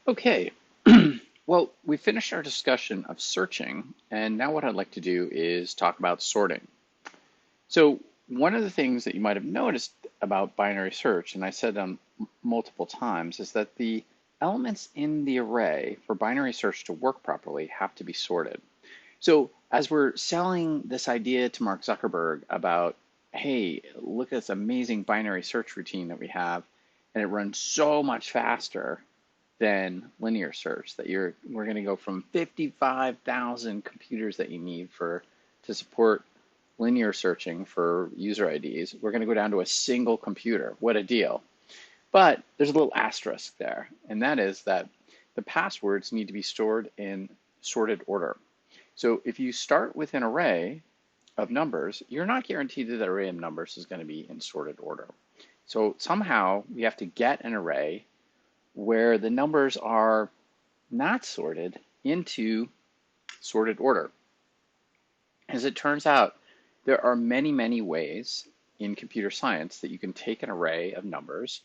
Okay, well, we finished our discussion of searching, and now what I'd like to do is talk about sorting. So one of the things that you might have noticed about binary search, and I said multiple times, is that the elements in the array for binary search to work properly have to be sorted. So as we're selling this idea to Mark Zuckerberg about, hey, look at this amazing binary search routine that we have, and it runs so much faster than linear search, that we're going to go from 55,000 computers that you need to support linear searching for user IDs. We're going to go down to a single computer. What a deal. But there's a little asterisk there, and that is that the passwords need to be stored in sorted order. So if you start with an array of numbers, you're not guaranteed that array of numbers is going to be in sorted order. So somehow we have to get an array where the numbers are not sorted into sorted order. As it turns out, there are many, many ways in computer science that you can take an array of numbers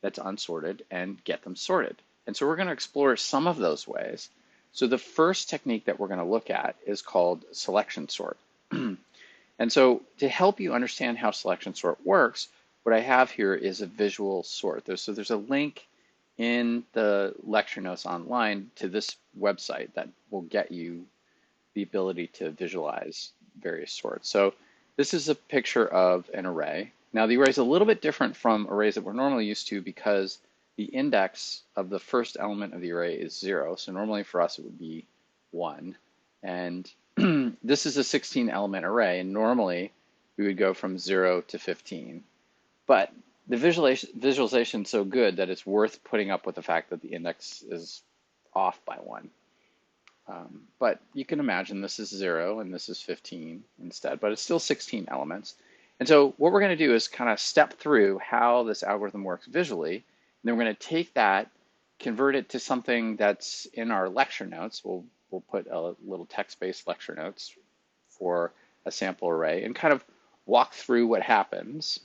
that's unsorted and get them sorted. And so we're going to explore some of those ways. So the first technique that we're going to look at is called selection sort. And so to help you understand how selection sort works, what I have here is a visual sort. So there's a link in the lecture notes online to this website that will get you the ability to visualize various sorts. So this is a picture of an array. Now the array is a little bit different from arrays that we're normally used to because the index of the first element of the array is 0. So normally for us it would be 1. And this is a 16 element array, and normally we would go from 0 to 15. But the visualization is so good that it's worth putting up with the fact that the index is off by 1. But you can imagine this is 0 and this is 15 instead, but it's still 16 elements. And so what we're going to do is kind of step through how this algorithm works visually, and then we're going to take that, convert it to something that's in our lecture notes. We'll put a little text-based lecture notes for a sample array and kind of walk through what happens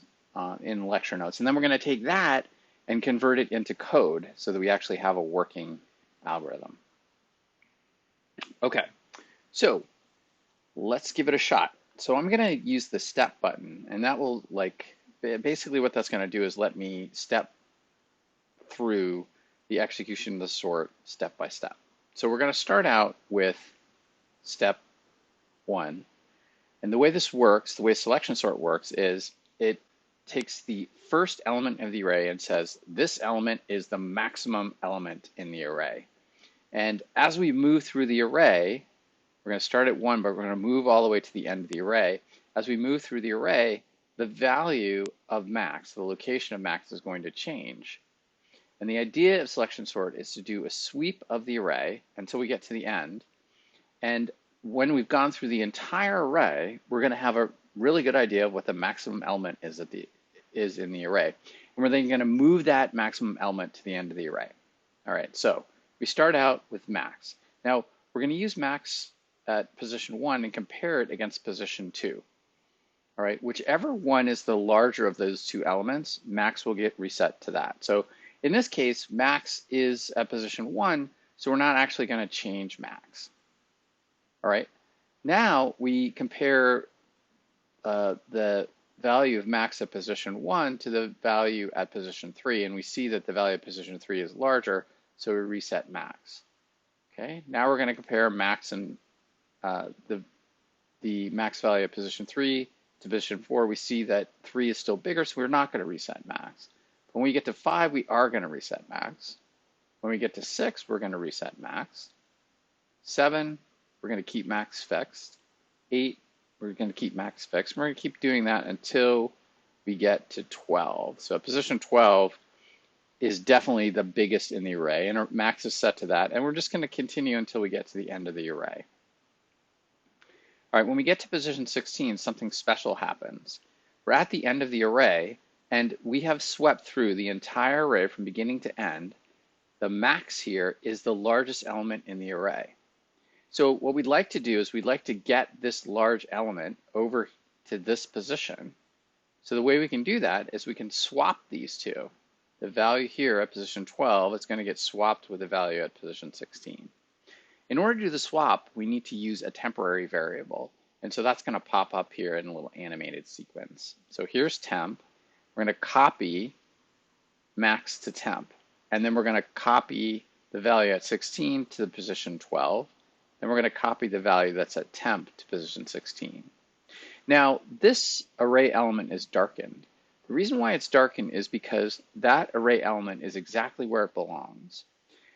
in lecture notes. And then we're going to take that and convert it into code so that we actually have a working algorithm. Okay, so let's give it a shot. So I'm going to use the step button, and that will, basically what that's going to do is let me step through the execution of the sort step by step. So we're going to start out with step 1. And the way this works, the way selection sort works, is it takes the first element of the array and says, this element is the maximum element in the array. And as we move through the array, we're going to start at 1, but we're going to move all the way to the end of the array. As we move through the array, the value of max, the location of max, is going to change. And the idea of selection sort is to do a sweep of the array until we get to the end. And when we've gone through the entire array, we're going to have a really good idea of what the maximum element is in the array. And we're then going to move that maximum element to the end of the array. All right, so we start out with max. Now, we're going to use max at position 1 and compare it against position 2. All right, whichever one is the larger of those two elements, max will get reset to that. So in this case, max is at position 1, so we're not actually going to change max. All right, now we compare the value of max at position 1 to the value at position 3, and we see that the value at position 3 is larger, so we reset max. Okay, now we're going to compare max and the max value at position 3 to position 4. We see that 3 is still bigger, so we're not going to reset max. When we get to 5, we are going to reset max. When we get to 6, we're going to reset max. 7, we're going to keep max fixed. 8, we're going to keep max fixed. We're going to keep doing that until we get to 12. So position 12 is definitely the biggest in the array, and our max is set to that, and we're just going to continue until we get to the end of the array. All right, when we get to position 16, something special happens. We're at the end of the array, and we have swept through the entire array from beginning to end. The max here is the largest element in the array. So what we'd like to do is we'd like to get this large element over to this position. So the way we can do that is we can swap these two. the value here at position 12 is going to get swapped with the value at position 16. In order to do the swap, we need to use a temporary variable. And so that's going to pop up here in a little animated sequence. So here's temp. We're going to copy max to temp. And then we're going to copy the value at 16 to the position 12. Then we're going to copy the value that's at temp to position 16. Now, this array element is darkened. The reason why it's darkened is because that array element is exactly where it belongs.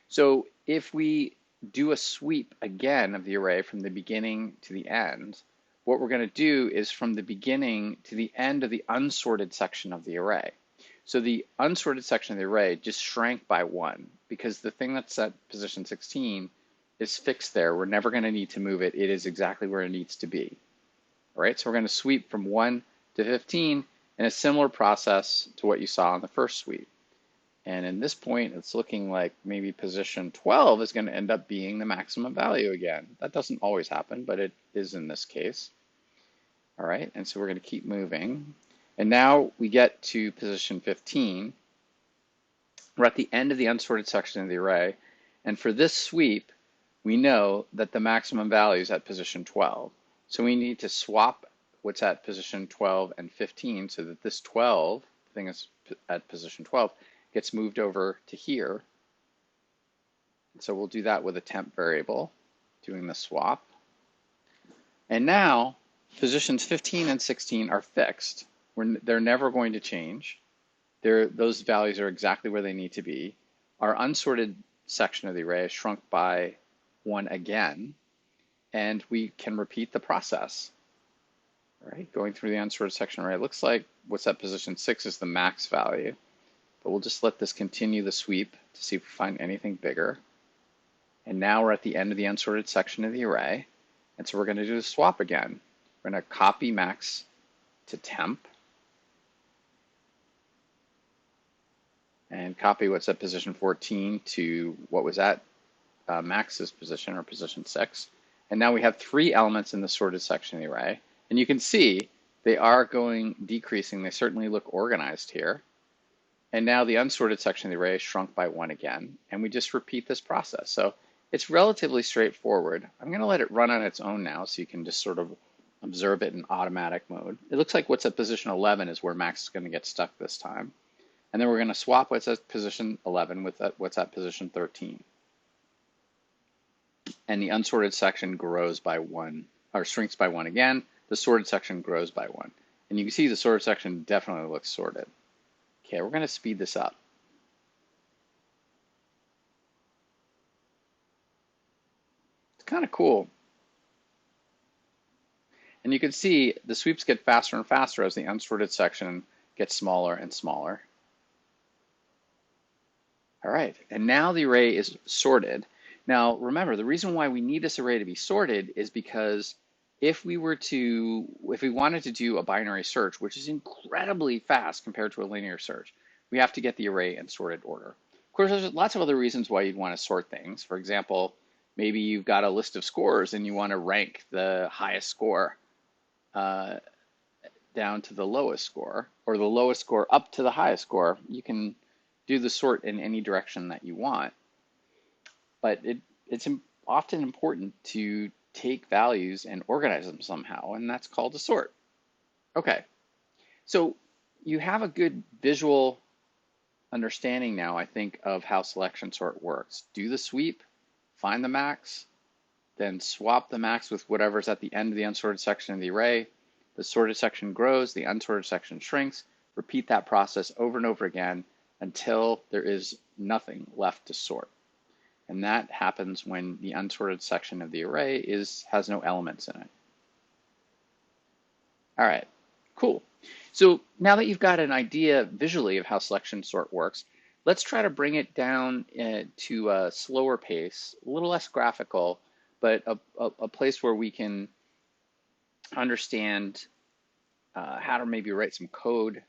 So if we do a sweep again of the array from the beginning to the end, what we're going to do is from the beginning to the end of the unsorted section of the array. So the unsorted section of the array just shrank by 1 because the thing that's at position 16 is fixed there. We're never going to need to move it. It is exactly where it needs to be. All right, so we're going to sweep from 1 to 15 in a similar process to what you saw in the first sweep. And in this point, it's looking like maybe position 12 is going to end up being the maximum value again. That doesn't always happen, but it is in this case. All right, and so we're going to keep moving. And now we get to position 15. We're at the end of the unsorted section of the array. And for this sweep, we know that the maximum value is at position 12. So we need to swap what's at position 12 and 15 so that this 12, the thing is at position 12, gets moved over to here. So we'll do that with a temp variable, doing the swap. And now positions 15 and 16 are fixed. They're never going to change. Those values are exactly where they need to be. Our unsorted section of the array is shrunk by 1 again, and we can repeat the process. All right, going through the unsorted section array, it looks like what's at position 6 is the max value, but we'll just let this continue the sweep to see if we find anything bigger. And now we're at the end of the unsorted section of the array, and so we're going to do the swap again. We're going to copy max to temp, and copy what's at position 14 to what was at max's position, or position 6. And now we have 3 elements in the sorted section of the array. And you can see they are decreasing. They certainly look organized here. And now the unsorted section of the array is shrunk by 1 again. And we just repeat this process. So it's relatively straightforward. I'm going to let it run on its own now so you can just sort of observe it in automatic mode. It looks like what's at position 11 is where max is going to get stuck this time. And then we're going to swap what's at position 11 with what's at position 13. And the unsorted section grows by 1, or shrinks by 1 again. The sorted section grows by 1. And you can see the sorted section definitely looks sorted. Okay, we're going to speed this up. It's kind of cool. And you can see the sweeps get faster and faster as the unsorted section gets smaller and smaller. All right, and now the array is sorted. Now remember, the reason why we need this array to be sorted is because if we wanted to do a binary search, which is incredibly fast compared to a linear search, we have to get the array in sorted order. Of course, there's lots of other reasons why you'd want to sort things. For example, maybe you've got a list of scores and you want to rank the highest score down to the lowest score, or the lowest score up to the highest score. You can do the sort in any direction that you want. But it's often important to take values and organize them somehow, and that's called a sort. Okay, so you have a good visual understanding now, I think, of how selection sort works. Do the sweep, find the max, then swap the max with whatever's at the end of the unsorted section of the array. The sorted section grows, the unsorted section shrinks. Repeat that process over and over again until there is nothing left to sort. And that happens when the unsorted section of the array has no elements in it. All right, cool. So now that you've got an idea visually of how selection sort works, let's try to bring it down to a slower pace, a little less graphical, but a place where we can understand how to maybe write some code.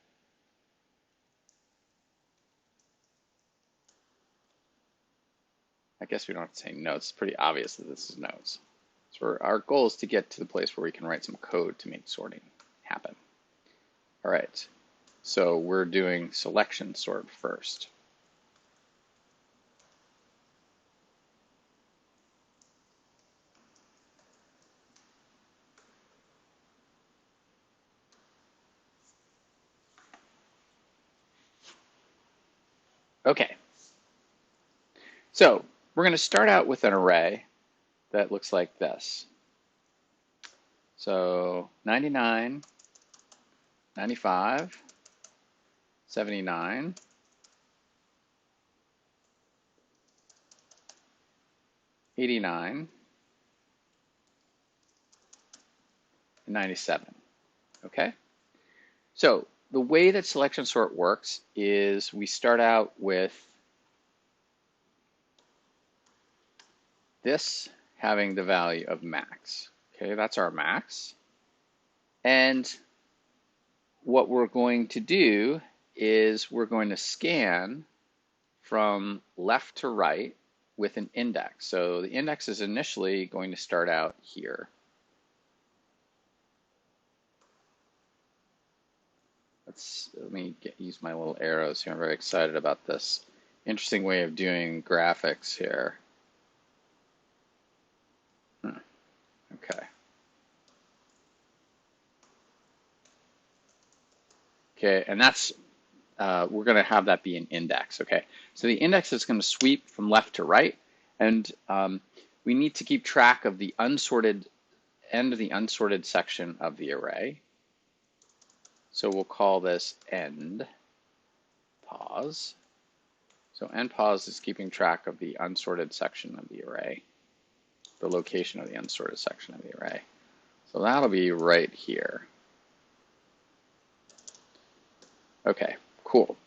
I guess we don't have to say notes. It's pretty obvious that this is notes. So our goal is to get to the place where we can write some code to make sorting happen. All right. So we're doing selection sort first. Okay, so we're going to start out with an array that looks like this. So 99, 95, 79, 89, and 97. Okay? So the way that selection sort works is we start out with this having the value of max. Okay, that's our max. And what we're going to do is we're going to scan from left to right with an index. So the index is initially going to start out here. Let me use my little arrows here. I'm very excited about this interesting way of doing graphics here. Okay. Okay, and that's, we're going to have that be an index. Okay, so the index is going to sweep from left to right, and we need to keep track of the unsorted end of the unsorted section of the array. So we'll call this end pause. So end pause is keeping track of the unsorted section of the array, the location of the unsorted section of the array. So that'll be right here. Okay, cool.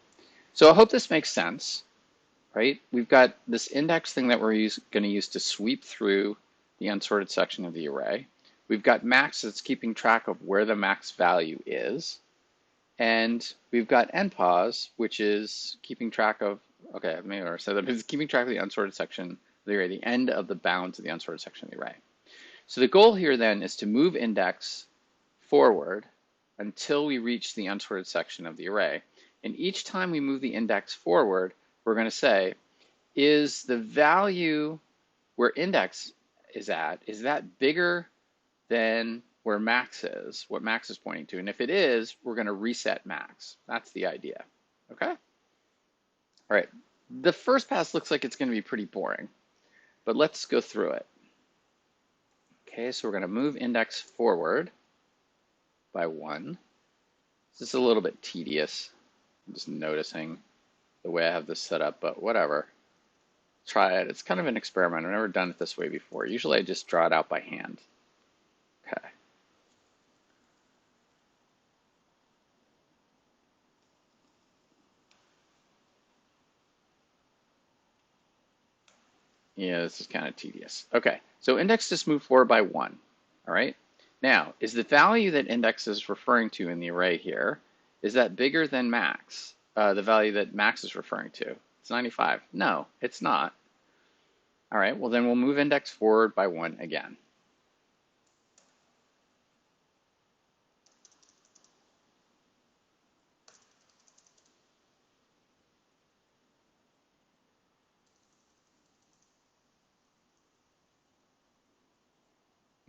So I hope this makes sense, right? We've got this index thing that we're going to use to sweep through the unsorted section of the array. We've got max that's keeping track of where the max value is. And we've got endpause, which is keeping track of, okay, maybe I said that, it's keeping track of the unsorted section of the array, the end of the bounds of the unsorted section of the array. So the goal here then is to move index forward until we reach the unsorted section of the array. And each time we move the index forward, we're going to say, is the value where index is at, is that bigger than where max is, what max is pointing to? And if it is, we're going to reset max. That's the idea. Okay? All right. The first pass looks like it's going to be pretty boring, but let's go through it. Okay, so we're going to move index forward by 1. This is a little bit tedious. I'm just noticing the way I have this set up, but whatever. Try it. It's kind of an experiment. I've never done it this way before. Usually I just draw it out by hand. Okay. Yeah, this is kind of tedious. Okay, so index just moved forward by 1. All right. Now, is the value that index is referring to in the array here, is that bigger than max? The value that max is referring to? It's 95. No, it's not. All right, well then we'll move index forward by 1 again.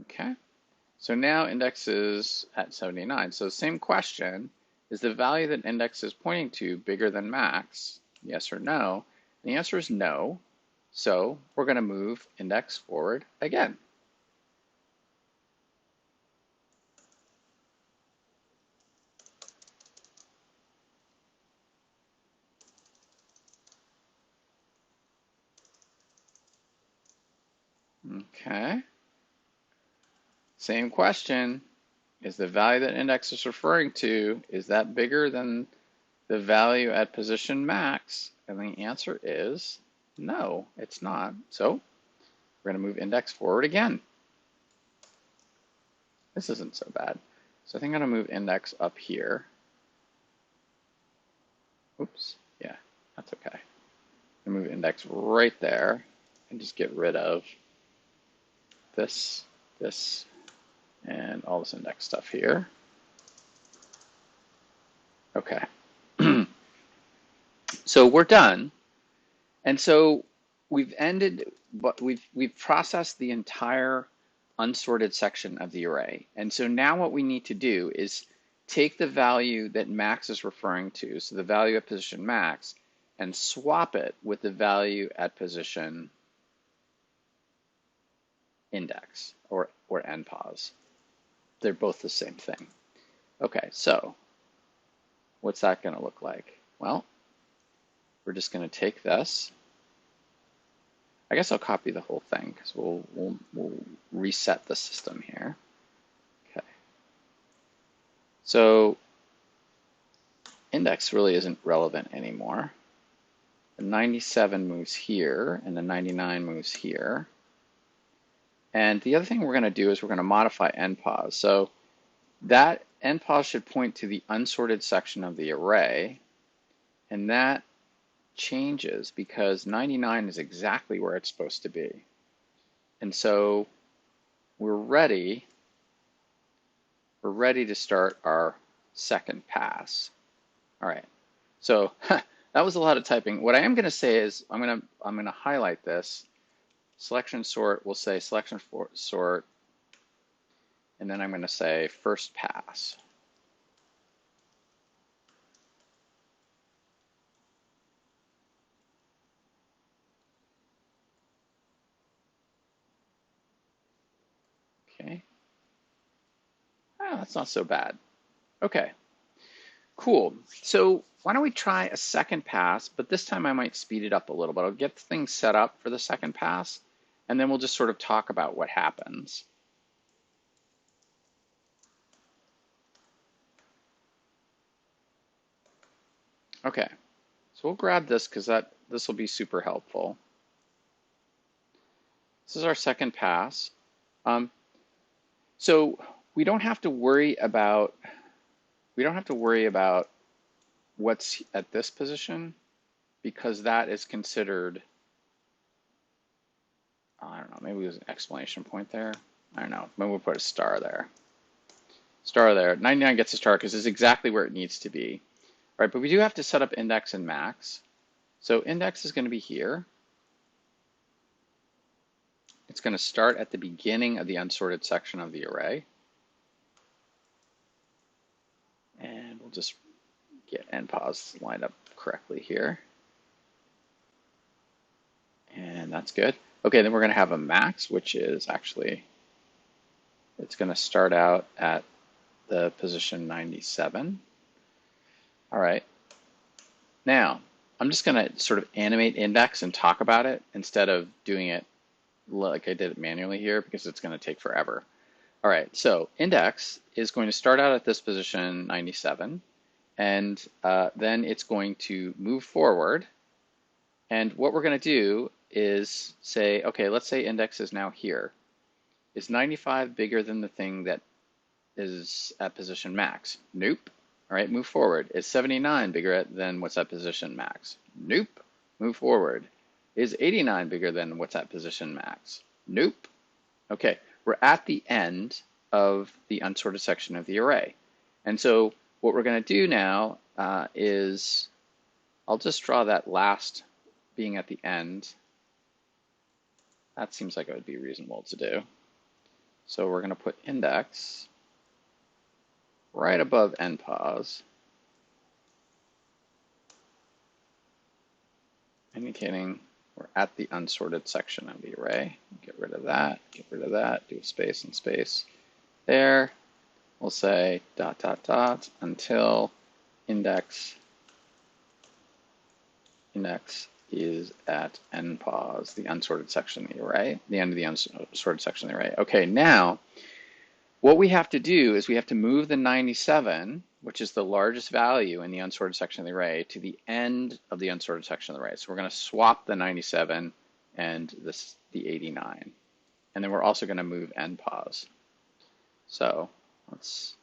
Okay, so now index is at 79. So same question, is the value that index is pointing to bigger than max? Yes or no? The answer is no. So we're going to move index forward again. Okay. Same question. Is the value that index is referring to, is that bigger than the value at position max? And the answer is no, it's not. So we're going to move index forward again. This isn't so bad. So I think I'm going to move index up here. Oops, yeah, that's okay. I'm going to move index right there and just get rid of this, and all this index stuff here. Okay, So we're done. And so we've ended, but we've processed the entire unsorted section of the array. And so now what we need to do is take the value that max is referring to, so the value at position max, and swap it with the value at position index or npos. They're both the same thing. Okay, so what's that going to look like? Well, we're just going to take this. I guess I'll copy the whole thing because we'll reset the system here. Okay. So index really isn't relevant anymore. The 97 moves here and the 99 moves here. And the other thing we're going to do is we're going to modify npos. So that npos should point to the unsorted section of the array, and that changes because 99 is exactly where it's supposed to be. And so we're ready to start our second pass. All right, so that was a lot of typing. What I am going to say is I'm going to highlight this. Selection sort, we'll say selection sort, and then I'm going to say first pass. Okay. Oh, that's not so bad. Okay. Cool. So why don't we try a second pass, but this time I might speed it up a little bit. I'll get things set up for the second pass, and then we'll just sort of talk about what happens. Okay, so we'll grab this because this will be super helpful. This is our second pass. So we don't have to worry about what's at this position because that is considered, I don't know, maybe there's an exclamation point there. I don't know, maybe we'll put a star there. Star there, 99 gets a star because it's exactly where it needs to be. All right, but we do have to set up index and max. So index is going to be here. It's going to start at the beginning of the unsorted section of the array. And we'll just get npos lined up correctly here. And that's good. Okay, then we're going to have a max, which is actually, it's going to start out at the position 97. All right. Now, I'm just going to sort of animate index and talk about it instead of doing it like I did it manually here because it's going to take forever. All right, so index is going to start out at this position 97, and then it's going to move forward. And what we're going to do is say, okay, let's say index is now here. Is 95 bigger than the thing that is at position max? Nope. All right, move forward. Is 79 bigger than what's at position max? Nope. Move forward. Is 89 bigger than what's at position max? Nope. Okay, we're at the end of the unsorted section of the array. And so what we're going to do now is, I'll just draw that last being at the end. That seems like it would be reasonable to do. So we're going to put index right above npos, indicating we're at the unsorted section of the array. Get rid of that, do a space and space there. We'll say ... until index is at npos, the unsorted section of the array, the end of the unsorted section of the array. Okay, now what we have to do is we have to move the 97, which is the largest value in the unsorted section of the array, to the end of the unsorted section of the array. So we're going to swap the 97 and the 89. And then we're also going to move npos. So let's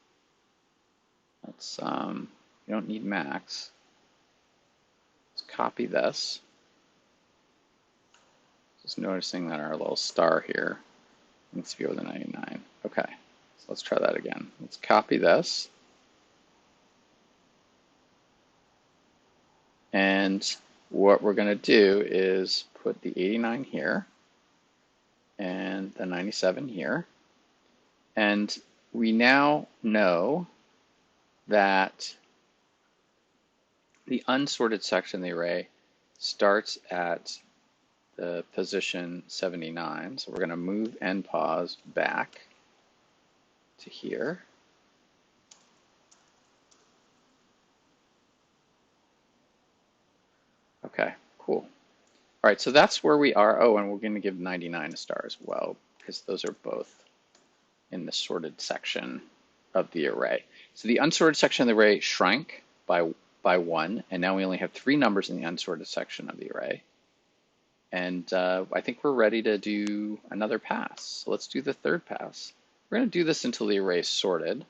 we don't need max. Let's copy this. Just noticing that our little star here needs to be over the 99. Okay, so let's try that again. Let's copy this. And what we're going to do is put the 89 here and the 97 here. And we now know that the unsorted section of the array starts at the position 79. So we're going to move npos back to here. Okay, cool. All right, so that's where we are. Oh, and we're going to give 99 a star as well, because those are both in the sorted section of the array. So the unsorted section of the array shrank by 1, and now we only have 3 numbers in the unsorted section of the array. And I think we're ready to do another pass. So let's do the third pass. We're going to do this until the array is sorted.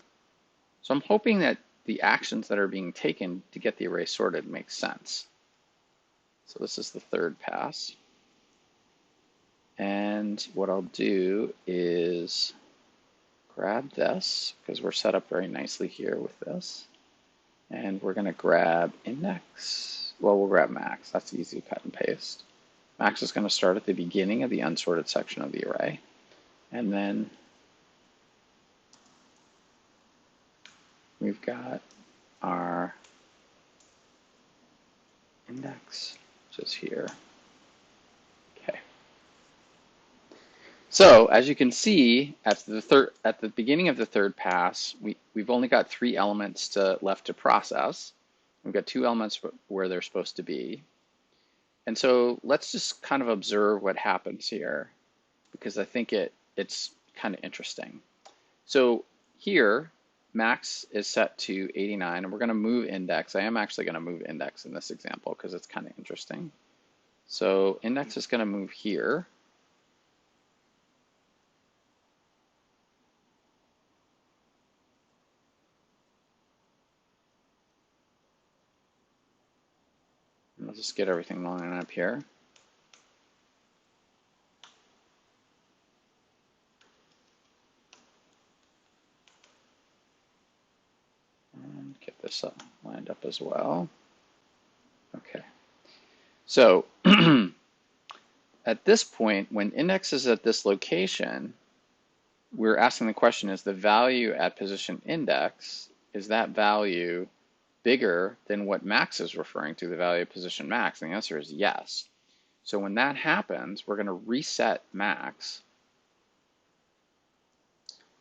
So I'm hoping that the actions that are being taken to get the array sorted make sense. So this is the third pass. And what I'll do is grab this, because we're set up very nicely here with this. And we're going to grab index. Well, we'll grab max. That's easy to cut and paste. Max is going to start at the beginning of the unsorted section of the array. And then we've got our index, which is here. Okay. So as you can see, at the beginning of the third pass, we've only got 3 elements left to process. We've got 2 elements where they're supposed to be. And so let's just kind of observe what happens here, because I think it's kind of interesting. So here, max is set to 89, and we're going to move index. I am actually going to move index in this example because it's kind of interesting. So index is going to move here. And I'll just get everything lining up here. And get this lined up as well. Okay. So at this point, when index is at this location, we're asking the question, is the value at position index, is that value bigger than what max is referring to, the value of position max? And the answer is yes. So when that happens, we're going to reset max.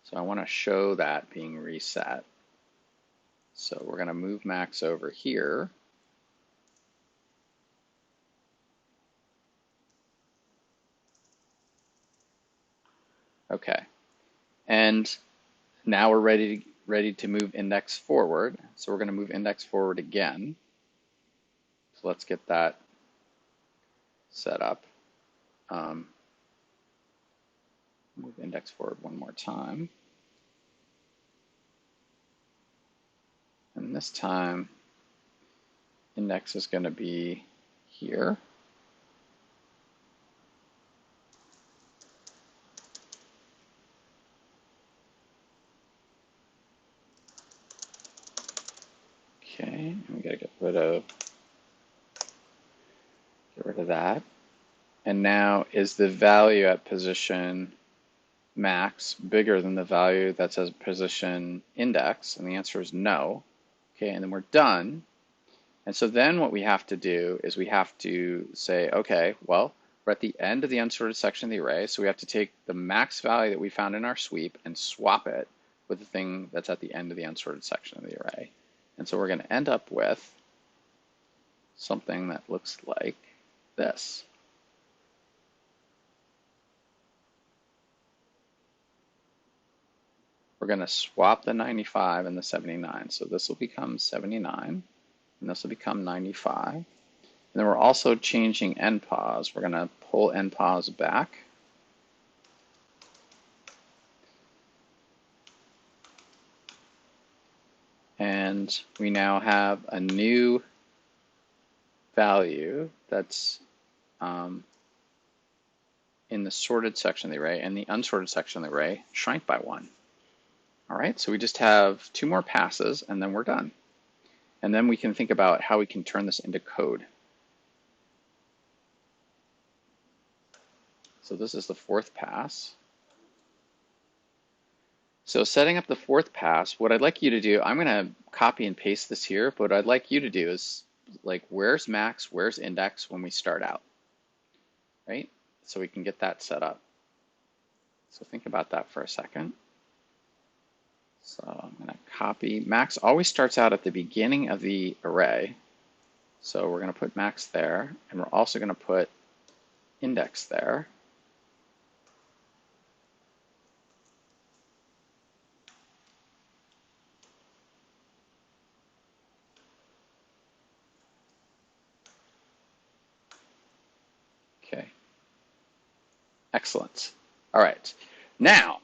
So I want to show that being reset. So we're going to move max over here. Okay. And now we're ready to move index forward. So we're going to move index forward again. So let's get that set up. Move index forward one more time. And this time, index is going to be here. Okay, and we got to get rid of that. And now, is the value at position max bigger than the value that says position index? And the answer is no. Okay, and then we're done. And so then what we have to do is we have to say, okay, well, we're at the end of the unsorted section of the array, so we have to take the max value that we found in our sweep and swap it with the thing that's at the end of the unsorted section of the array. And so we're going to end up with something that looks like this. We're going to swap the 95 and the 79. So this will become 79, and this will become 95. And then we're also changing npos. We're going to pull npos back. And we now have a new value that's in the sorted section of the array, and the unsorted section of the array shrank by 1. All right, so we just have 2 more passes, and then we're done. And then we can think about how we can turn this into code. So this is the fourth pass. So setting up the fourth pass, what I'd like you to do, I'm going to copy and paste this here, but what I'd like you to do is like, where's max, where's index when we start out, right? So we can get that set up. So think about that for a second. So I'm going to copy. Max always starts out at the beginning of the array. So we're going to put max there, and we're also going to put index there. Okay. Excellent. All right. Now,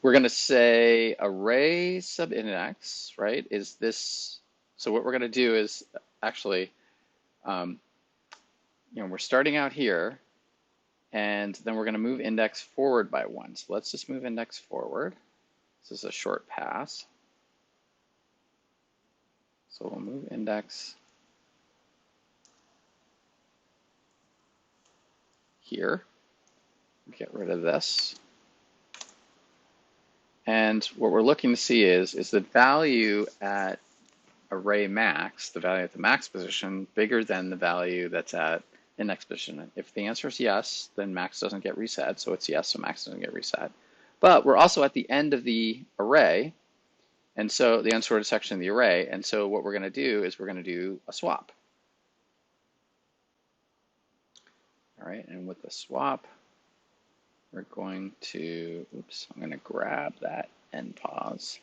we're going to say array subindex, right? Is this, so what we're going to do is actually, we're starting out here, and then we're going to move index forward by 1. So let's just move index forward. This is a short pass. So we'll move index here. Get rid of this. And what we're looking to see is the value at array max, the value at the max position, bigger than the value that's at index position? If the answer is yes, then max doesn't get reset, so it's yes, so max doesn't get reset. But we're also at the end of the array, and so the unsorted section of the array, and so what we're going to do is we're going to do a swap. All right, and with the swap, we're going to, oops, I'm going to grab that end pause.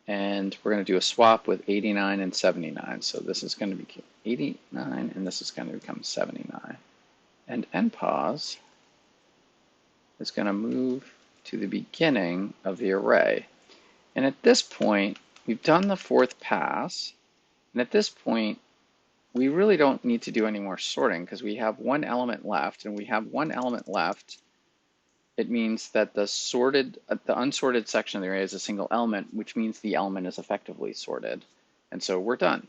And we're going to do a swap with 89 and 79. So this is going to be 89, and this is going to become 79. And end pause is going to move to the beginning of the array. And at this point, we've done the fourth pass. And at this point, we really don't need to do any more sorting because we have one element left, and we have one element left. It means that the unsorted section of the array is a single element, which means the element is effectively sorted. And so we're done.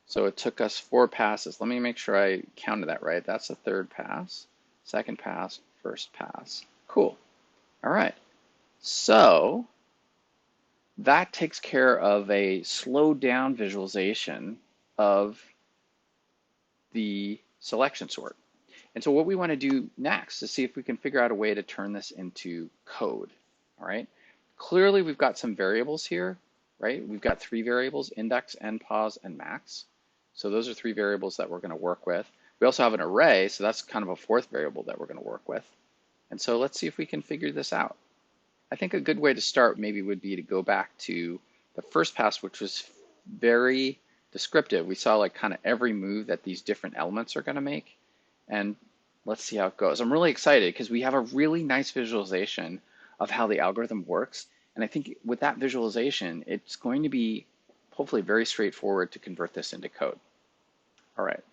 So it took us 4 passes. Let me make sure I counted that right. That's the third pass, second pass, first pass. Cool. All right. So that takes care of a slowed down visualization of the selection sort. And so what we want to do next is see if we can figure out a way to turn this into code, all right? Clearly, we've got some variables here, right? We've got 3 variables, index, end pause, and max. So those are 3 variables that we're going to work with. We also have an array, so that's kind of a 4th variable that we're going to work with. And so let's see if we can figure this out. I think a good way to start maybe would be to go back to the first pass, which was very descriptive. We saw like kind of every move that these different elements are going to make. And let's see how it goes. I'm really excited because we have a really nice visualization of how the algorithm works. And I think with that visualization, it's going to be hopefully very straightforward to convert this into code. All right,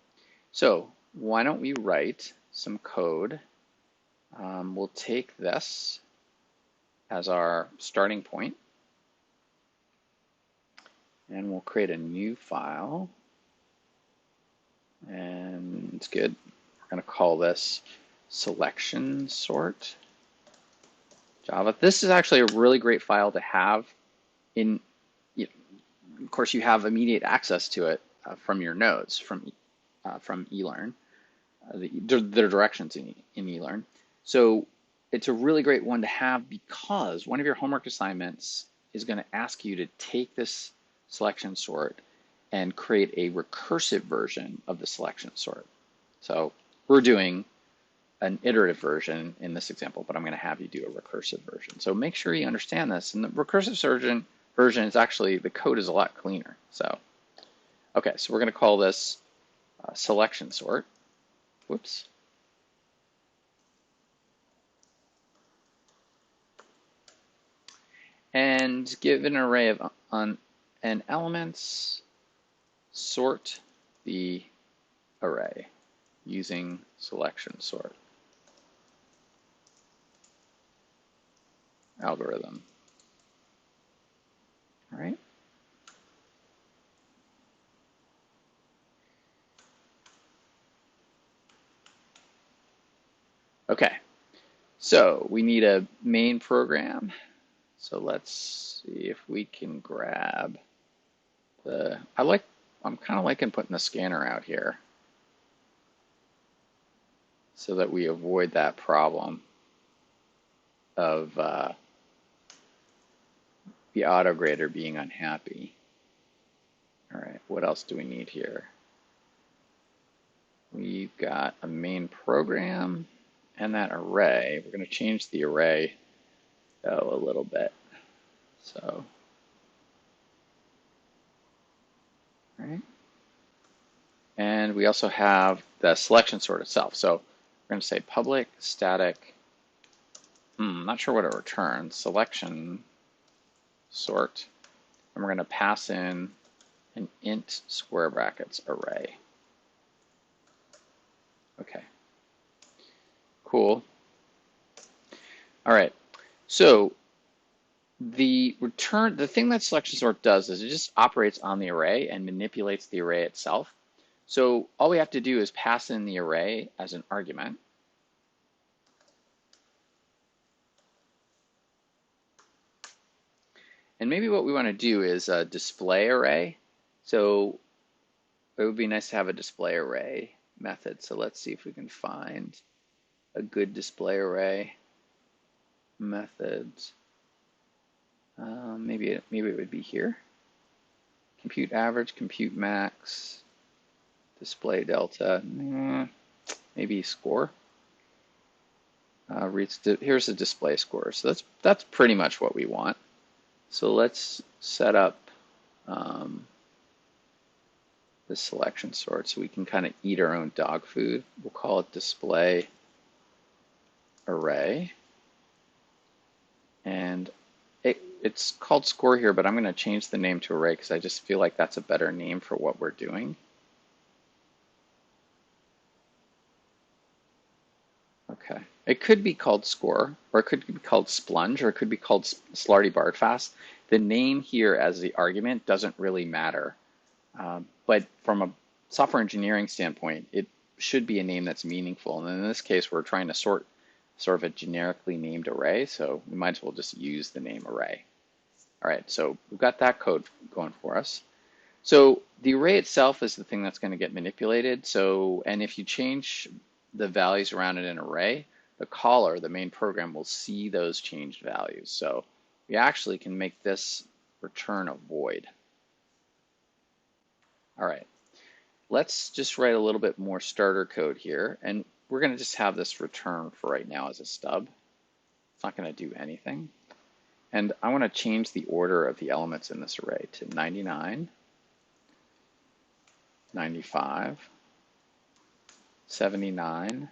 so why don't we write some code? We'll take this as our starting point, and we'll create a new file. And it's good. We're going to call this SelectionSort Java. This is actually a really great file to have in, of course, you have immediate access to it from your nodes, from eLearn, the directions in eLearn. So it's a really great one to have because one of your homework assignments is going to ask you to take this selection sort and create a recursive version of the selection sort. So we're doing an iterative version in this example, but I'm going to have you do a recursive version. So make sure you understand this. And the recursive version is actually, the code is a lot cleaner. So, okay, so we're going to call this selection sort. Whoops. And give an array of and elements, sort the array using SelectionSort algorithm. All right. Okay, so we need a main program. So let's see if we can grab I'm kind of liking putting the scanner out here so that we avoid that problem of the auto grader being unhappy. All right, what else do we need here? We've got a main program and that array. We're going to change the array though a little bit. So, all right. And we also have the selection sort itself. So we're going to say public static, I'm not sure what it returns, selection sort, and we're going to pass in an int square brackets array. Okay, cool. All right, so the thing that selection sort does is it just operates on the array and manipulates the array itself. So all we have to do is pass in the array as an argument. And maybe what we want to do is a display array. So it would be nice to have a display array method. So let's see if we can find a good display array methods. Maybe it would be here. Compute average, compute max, display delta, maybe score. Here's the display score. So that's pretty much what we want. So let's set up the selection sort so we can kind of eat our own dog food. We'll call it display array. And it's called score here, but I'm going to change the name to array because I just feel like that's a better name for what we're doing. Okay. It could be called score, or it could be called splunge, or it could be called slarty bardfast. The name here as the argument doesn't really matter. But from a software engineering standpoint, it should be a name that's meaningful. And in this case, we're trying to sort of a generically named array, so we might as well just use the name array. All right, so we've got that code going for us. So the array itself is the thing that's going to get manipulated. So, and if you change the values around in an array, the caller, the main program, will see those changed values. So we actually can make this return a void. All right, let's just write a little bit more starter code here, and we're going to just have this return for right now as a stub. It's not going to do anything. And I want to change the order of the elements in this array to 99, 95, 79,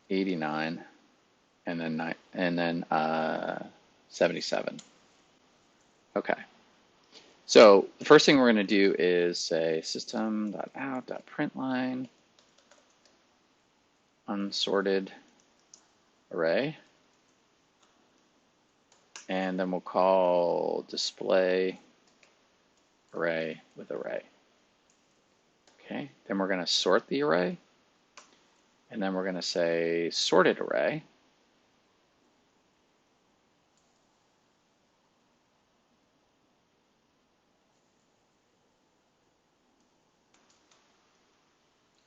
89, and then 77. Okay. So the first thing we're going to do is say system.out.println unsorted array. And then we'll call display array with array. Okay, then we're going to sort the array. And then we're going to say sorted array.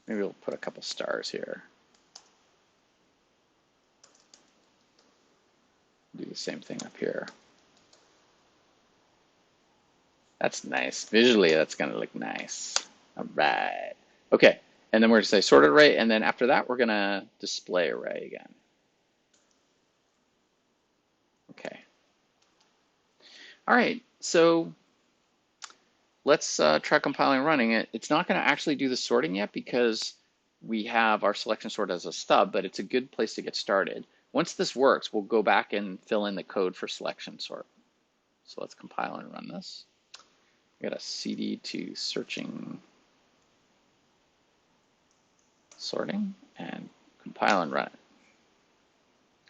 Maybe we'll put a couple stars here. Do the same thing up here. That's nice. Visually, that's going to look nice. All right. Okay, and then we're going to say sorted array, and then after that, we're going to display array again. Okay. All right, so let's try compiling and running it. It's not going to actually do the sorting yet because we have our selection sort as a stub, but it's a good place to get started. Once this works, we'll go back and fill in the code for selection sort. So let's compile and run this. We got a cd to searching sorting and compile and run it.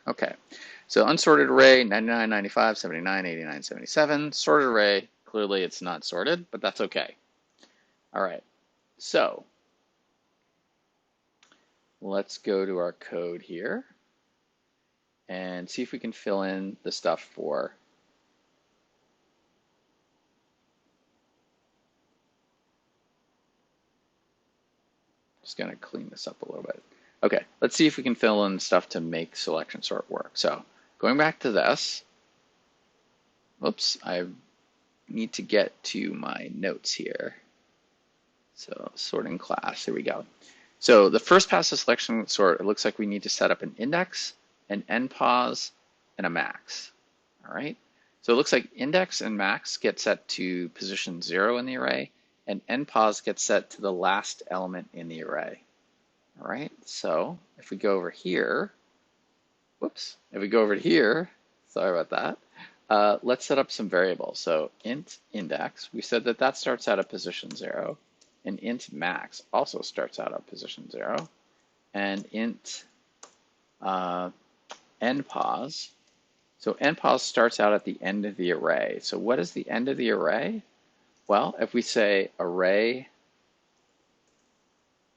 Okay, So unsorted array, 99, 95, 79, 89, 77. Sorted array, clearly it's not sorted, but that's okay. All right, so let's go to our code here and see if we can fill in the stuff for just going to clean this up a little bit. Okay, let's see if we can fill in stuff to make selection sort work. So going back to this, oops, I need to get to my notes here. So sorting class, there we go. So the first pass of selection sort, it looks like we need to set up an index, an end pause, and a max. All right. So it looks like index and max get set to position 0 in the array, and end pause gets set to the last element in the array. All right. So if we go over here, whoops, if we go over here, sorry about that. Let's set up some variables. So int index, we said that that starts out at position 0. And int max also starts out at position 0. And int end pause. So end pause starts out at the end of the array. So what is the end of the array? Well, if we say array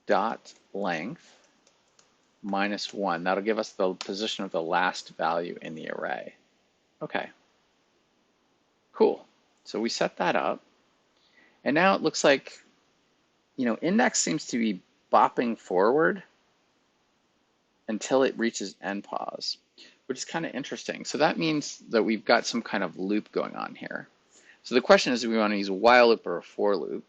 dot length -1, that'll give us the position of the last value in the array. Okay, cool. So we set that up. And now it looks like, you know, index seems to be bopping forward until it reaches end pause, which is kind of interesting. So that means that we've got some kind of loop going on here. So the question is, do we want to use a while loop or a for loop?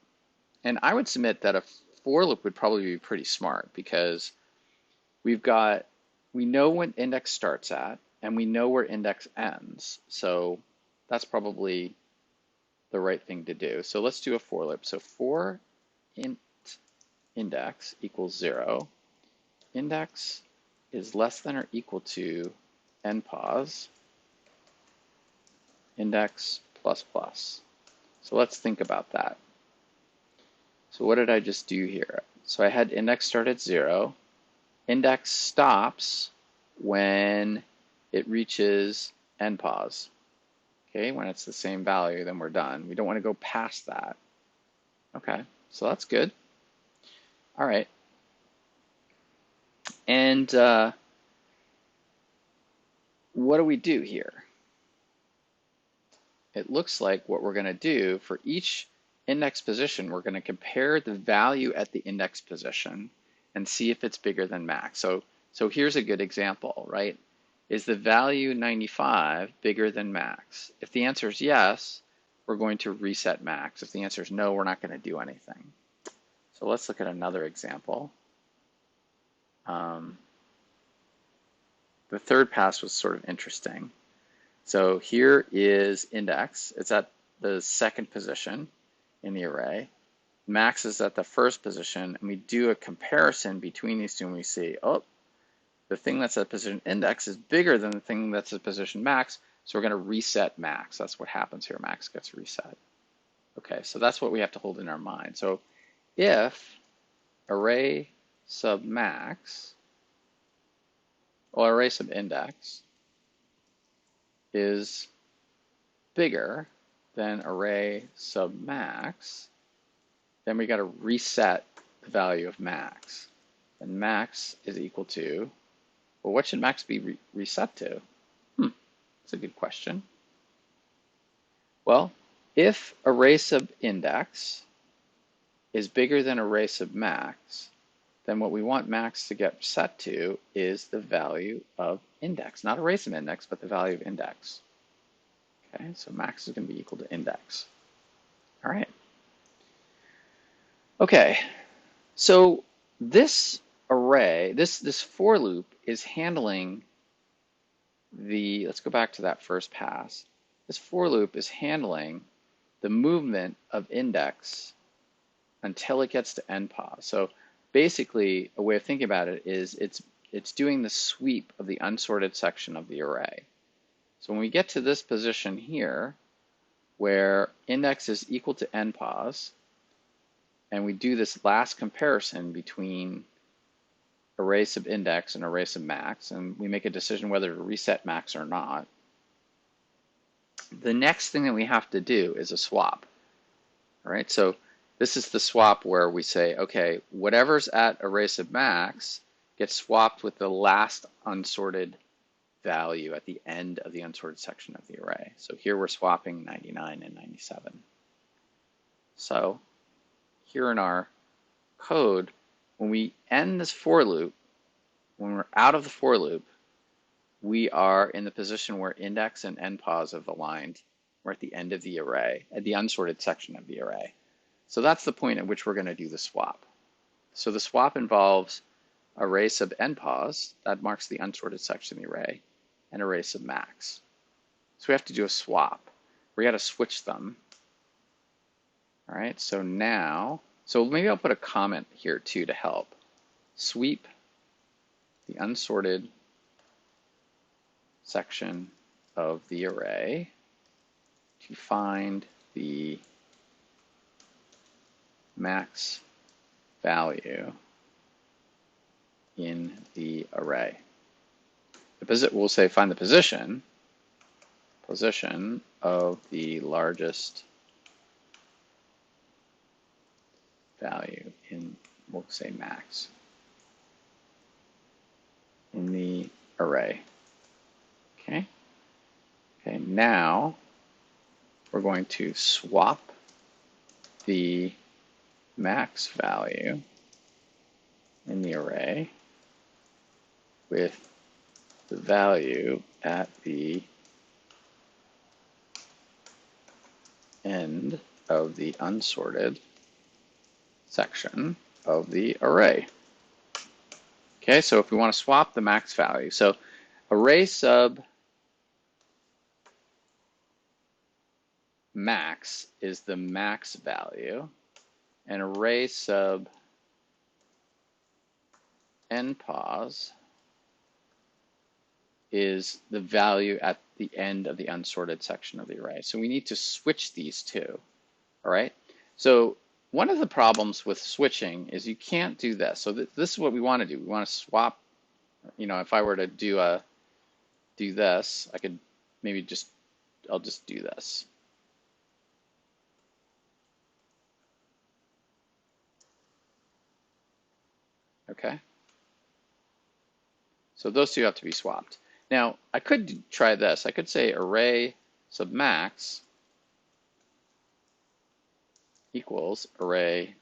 And I would submit that a for loop would probably be pretty smart because we know when index starts at, and we know where index ends. So that's probably the right thing to do. So let's do a for loop. So for int index equals 0, index is less than or equal to end pause, index plus plus. So let's think about that. So what did I just do here? So I had index start at 0. Index stops when it reaches end pause. Okay, when it's the same value, then we're done. We don't want to go past that. Okay, so that's good. All right. And what do we do here? It looks like what we're going to do for each index position, we're going to compare the value at the index position and see if it's bigger than max. So here's a good example, right? Is the value 95 bigger than max? If the answer is yes, we're going to reset max. If the answer is no, we're not going to do anything. So let's look at another example. The third pass was sort of interesting. So here is index. It's at the second position in the array. Max is at the first position, and we do a comparison between these two, and we see, oh, the thing that's at position index is bigger than the thing that's at position max, so we're going to reset max. That's what happens here. Max gets reset. Okay, so that's what we have to hold in our mind. So if array sub max, or array sub index, is bigger than array sub max, then we got to reset the value of max. And max is equal to, well, what should max be reset to? That's a good question. Well, if array sub index is bigger than array sub max, then what we want max to get set to is the value of index, not array sub index, but the value of index. Okay, so max is going to be equal to index. All right. Okay, so this array, this for loop is handling the, let's go back to that first pass. This for loop is handling the movement of index until it gets to end pause. So basically, a way of thinking about it is it's doing the sweep of the unsorted section of the array. So when we get to this position here, where index is equal to end pause, and we do this last comparison between array sub index and array sub max, and we make a decision whether to reset max or not, the next thing that we have to do is a swap. All right, so this is the swap where we say, okay, whatever's at array sub max gets swapped with the last unsorted value at the end of the unsorted section of the array. So here we're swapping 99 and 97. So here in our code, when we end this for loop, when we're out of the for loop, we are in the position where index and end pos have aligned. We're at the end of the array, at the unsorted section of the array. So that's the point at which we're going to do the swap. So the swap involves array sub end pos, that marks the unsorted section of the array, and array sub max. So we have to do a swap. We got to switch them. All right, so now, so maybe I'll put a comment here too to help. Sweep the unsorted section of the array to find the max value in the array. We'll say find the position of the largest value in, we'll say max, in the array. Okay. Okay, now we're going to swap the max value in the array with the value at the end of the unsorted section of the array. Okay, so if we want to swap the max value, so array sub max is the max value, and array sub end pos is the value at the end of the unsorted section of the array. So we need to switch these two, all right? So one of the problems with switching is you can't do this. So this is what we want to do. We want to swap, you know, if I were to do this, I could maybe I'll just do this. Okay? So those two have to be swapped. Now, I could try this. I could say array sub max equals array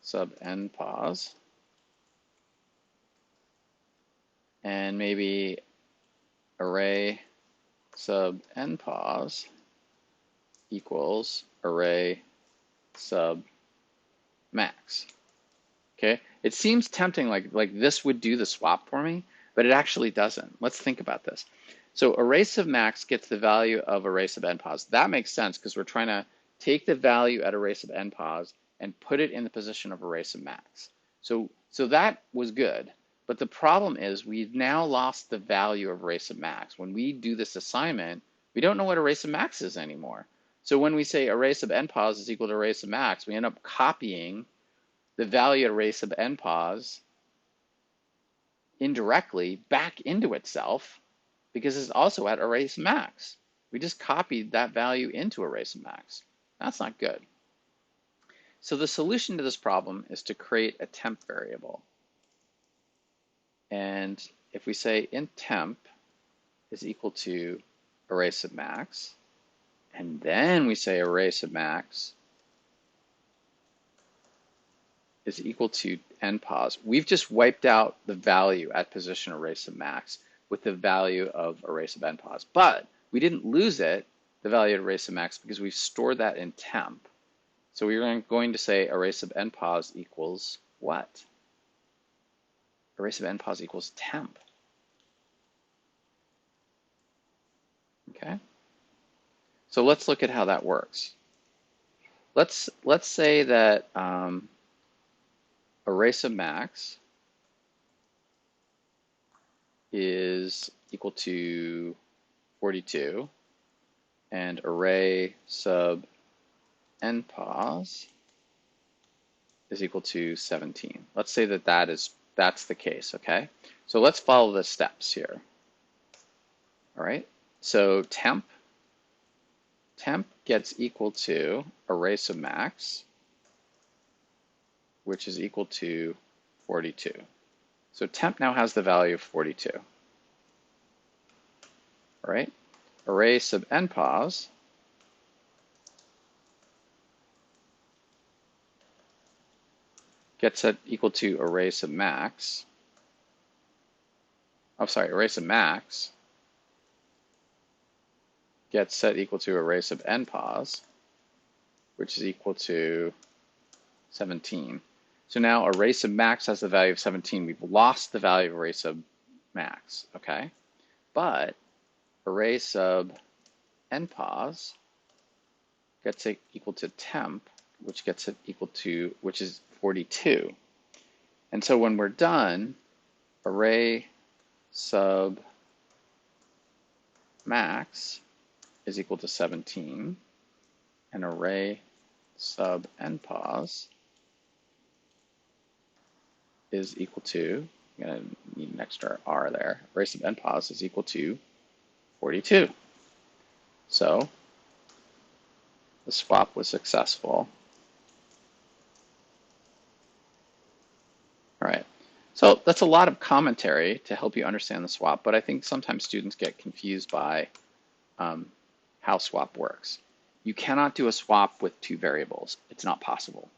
sub end pos, and maybe array sub end pos equals array sub max. Okay, it seems tempting, like this would do the swap for me, but it actually doesn't. Let's think about this. So array sub max gets the value of array sub end pos. That makes sense because we're trying to take the value at array sub end pos and put it in the position of array sub max. So that was good, but the problem is we've now lost the value of array sub max. When we do this assignment, we don't know what array sub max is anymore. So when we say array sub end pos is equal to array sub max, we end up copying the value at array sub end pos indirectly back into itself because it's also at array sub max. We just copied that value into array sub max. That's not good. So the solution to this problem is to create a temp variable. And if we say int temp is equal to array sub max, and then we say array sub max is equal to end pos, we've just wiped out the value at position array sub max with the value of array sub end pos. But we didn't lose it, the value at array sub max, because we've stored that in temp. So we're going to say array sub end pos equals what? Array sub end pos equals temp. Okay? So let's look at how that works. Let's say that array sub max is equal to 42 and array sub end pos is equal to 17. Let's say that that's the case, okay? So let's follow the steps here. All right, so temp gets equal to array sub max, which is equal to 42. So temp now has the value of 42. All right, array sub npos gets set equal to array sub max. Oh, sorry, array sub max gets set equal to array sub npos, which is equal to 17. So now array sub max has the value of 17. We've lost the value of array sub max, okay? But array sub npos gets it equal to temp, which gets it equal to, which is 42. And so when we're done, array sub max is equal to 17, and array sub npos is equal to, I'm gonna need an extra R there, array sub npos is equal to 42. So the swap was successful. All right, so that's a lot of commentary to help you understand the swap, but I think sometimes students get confused by how swap works. You cannot do a swap with two variables. It's not possible.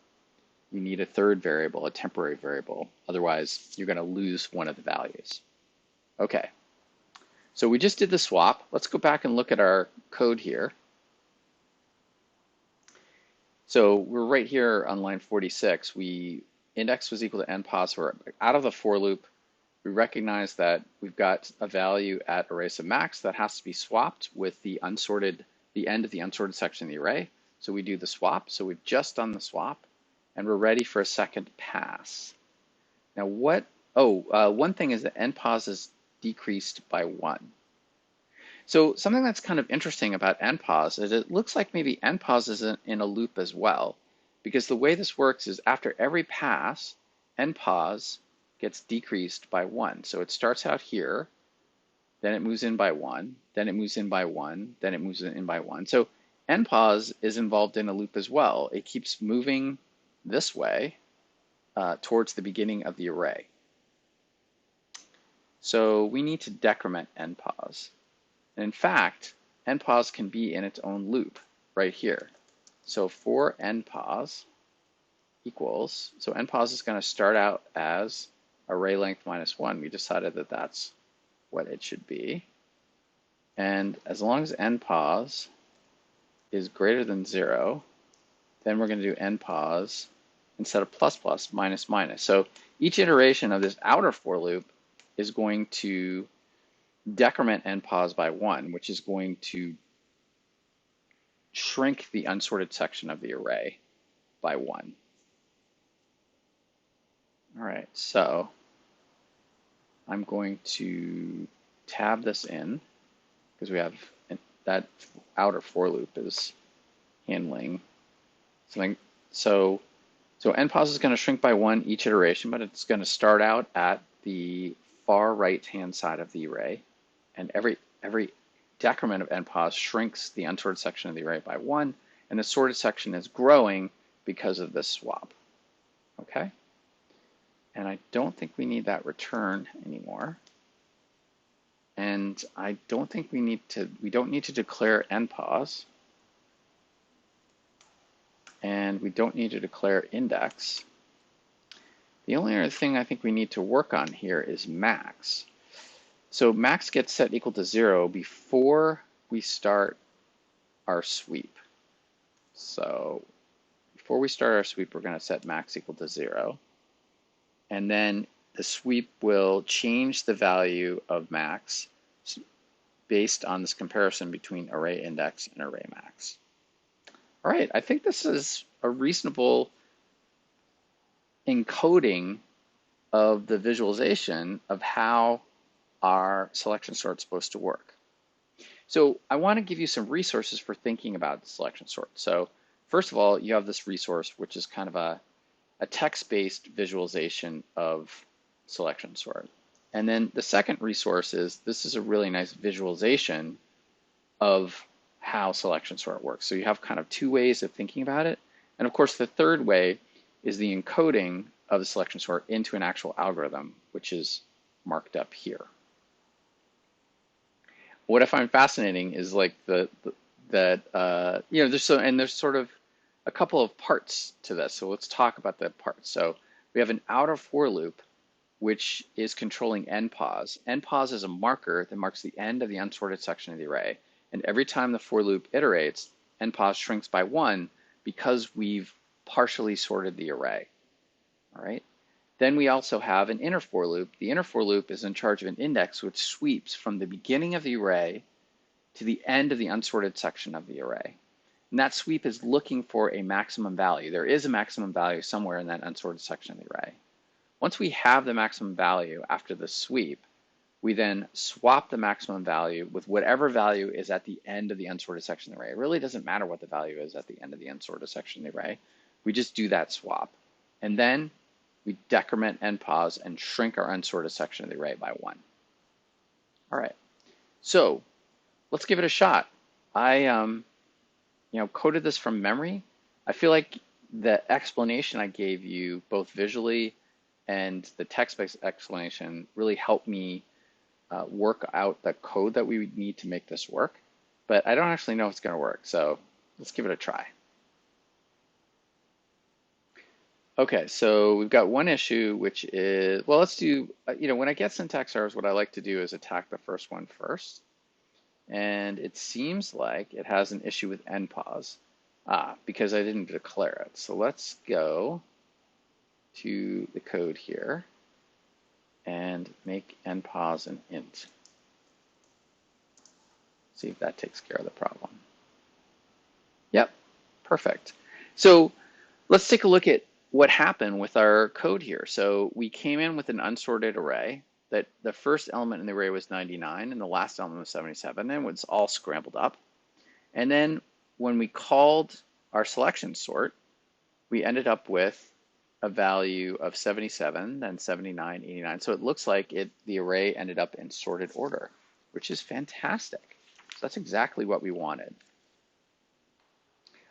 You need a third variable, a temporary variable. Otherwise, you're going to lose one of the values. Okay, so we just did the swap. Let's go back and look at our code here. So we're right here on line 46. Index was equal to npos. We're out of the for loop. We recognize that we've got a value at array sub max that has to be swapped with the end of the unsorted section of the array. So we do the swap. So we've just done the swap, and we're ready for a second pass. Now one thing is that npos is decreased by 1. So something that's kind of interesting about npos is it looks like maybe npos is in a loop as well, because the way this works is after every pass, npos gets decreased by 1. So it starts out here, then it moves in by 1, then it moves in by 1, then it moves in by 1. So npos is involved in a loop as well. It keeps moving this way towards the beginning of the array. So we need to decrement npos. And in fact, npos can be in its own loop right here. So for npos equals, so npos is going to start out as array length minus 1. We decided that that's what it should be. And as long as npos is greater than 0, then we're going to do npos instead of plus plus minus minus. So each iteration of this outer for loop is going to decrement npos by 1, which is going to shrink the unsorted section of the array by 1. All right, so I'm going to tab this in because we have that outer for loop is handling something. So npos is going to shrink by 1 each iteration, but it's going to start out at the far right-hand side of the array, and every decrement of npos shrinks the unsorted section of the array by 1, and the sorted section is growing because of this swap. Okay? And I don't think we need that return anymore. And I don't think we don't need to declare npos. And we don't need to declare index. The only other thing I think we need to work on here is max. So max gets set equal to 0 before we start our sweep. So before we start our sweep, we're going to set max equal to 0. And then the sweep will change the value of max based on this comparison between array index and array max. All right, I think this is a reasonable encoding of the visualization of how our selection sort is supposed to work. So I want to give you some resources for thinking about the selection sort. So first of all, you have this resource, which is kind of a a text-based visualization of SelectionSort. And then the second resource is, this is a really nice visualization of how SelectionSort works. So you have kind of two ways of thinking about it. And of course, the third way is the encoding of the SelectionSort into an actual algorithm, which is marked up here. What I find fascinating is like there's sort of a couple of parts to this. So let's talk about the parts. So we have an outer for loop, which is controlling endpause. Endpause is a marker that marks the end of the unsorted section of the array. And every time the for loop iterates, endpause shrinks by 1 because we've partially sorted the array. All right. Then we also have an inner for loop. The inner for loop is in charge of an index which sweeps from the beginning of the array to the end of the unsorted section of the array. And that sweep is looking for a maximum value. There is a maximum value somewhere in that unsorted section of the array. Once we have the maximum value after the sweep, we then swap the maximum value with whatever value is at the end of the unsorted section of the array. It really doesn't matter what the value is at the end of the unsorted section of the array. We just do that swap. And then we decrement endpause and shrink our unsorted section of the array by 1. All right, so let's give it a shot. I coded this from memory. I feel like the explanation I gave you, both visually and the text-based explanation, really helped me work out the code that we would need to make this work. But I don't actually know if it's going to work, so let's give it a try. Okay, so we've got one issue, which is, well, let's do, when I get syntax errors, what I like to do is attack the first one first. And it seems like it has an issue with endpause because I didn't declare it. So let's go to the code here and make endpause an int. See if that takes care of the problem. Yep, perfect. So let's take a look at what happened with our code here. So we came in with an unsorted array that the first element in the array was 99 and the last element was 77, and it was all scrambled up. And then when we called our selection sort, we ended up with a value of 77, then 79, 89. So it looks like the array ended up in sorted order, which is fantastic. So that's exactly what we wanted.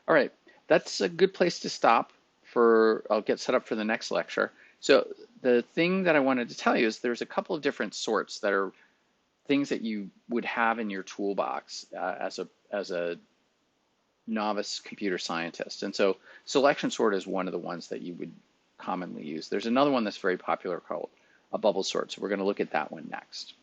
All right, that's a good place to stop. I'll get set up for the next lecture. So the thing that I wanted to tell you is there's a couple of different sorts that are things that you would have in your toolbox as a novice computer scientist. And so selection sort is one of the ones that you would commonly use. There's another one that's very popular called a bubble sort. So we're going to look at that one next.